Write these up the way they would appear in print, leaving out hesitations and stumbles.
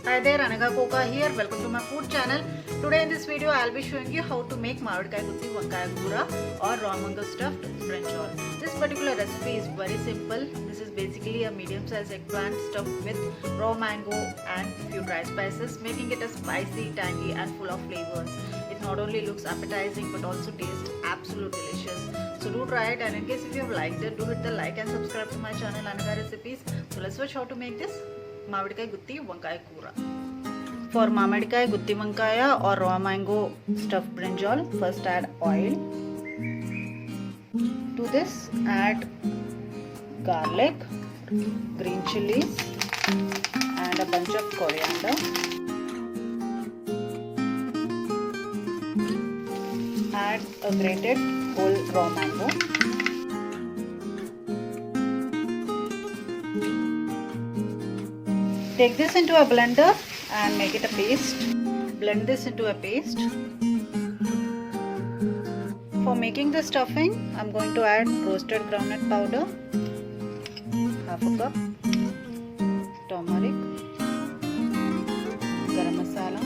Hi there, Anagha Koka here. Welcome to my food channel. Today in this video I'll be showing you how to make Mamidikaya Gutti Vankaya Kura or raw mango stuffed brinjal. This particular recipe is very simple. This is basically a medium sized eggplant stuffed with raw mango and few dry spices, making it a spicy, tangy and full of flavors. It not only looks appetizing but also tastes absolutely delicious. So do try it, and in case if you have liked it, do hit the like and subscribe to my channel Anagha Recipes. So let's watch how to make this Mamidikaya Gutti Vankaya Kura. For Mamidikaya Gutti Vankaya or raw mango stuffed brinjal, first add oil. To this add garlic, green chilies and a bunch of coriander. Add a grated whole raw mango. Take this into a blender and make it a paste. Blend this into a paste. For making the stuffing, I'm going to add roasted groundnut powder, half a cup, turmeric, garam masala,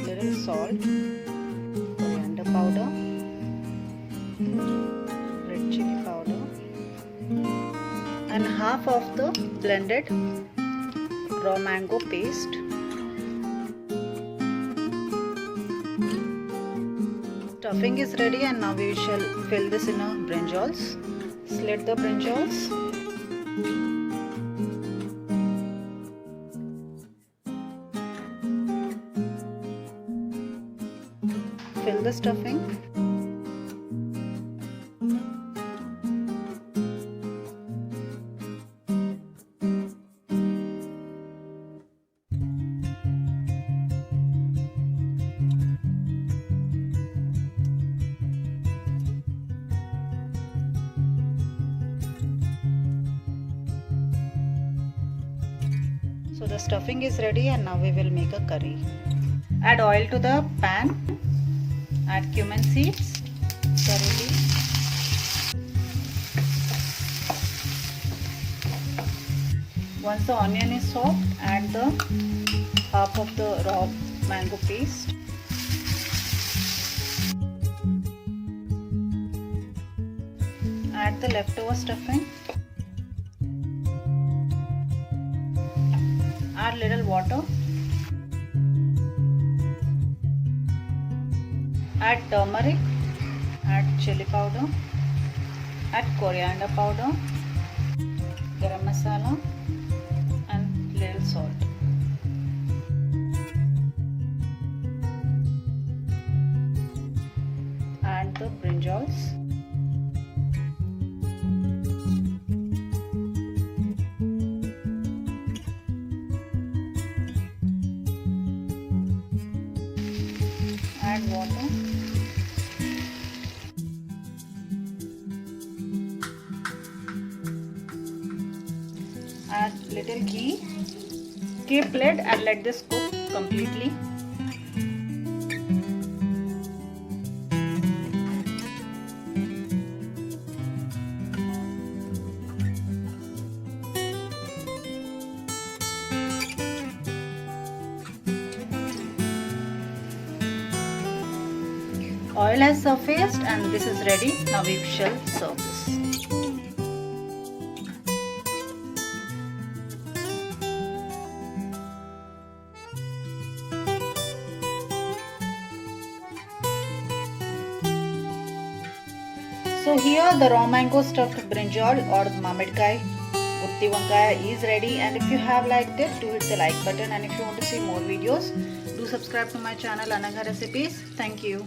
little salt, coriander powder, red chili powder, and half of the blended raw mango paste. Stuffing is ready, and now we shall fill this in our brinjals. Slit the brinjals. Fill the stuffing. So the stuffing is ready, and now we will make a curry. Add oil to the pan. Add cumin seeds, curry leaves. Once the onion is soft, add the half of the raw mango paste. Add the leftover stuffing. Add little water. Add turmeric. Add chili powder. Add coriander powder, garam masala and little salt. Add the brinjals. Add water. Add little ghee. Keep lid and let this cook completely. Oil has surfaced and this is ready. Now we shall serve this. So here the raw mango stuffed brinjal or Mamidikaya Gutti Vankaya is ready, and if you have liked it, do hit the like button, and if you want to see more videos, do subscribe to my channel Anagha Recipes. Thank you.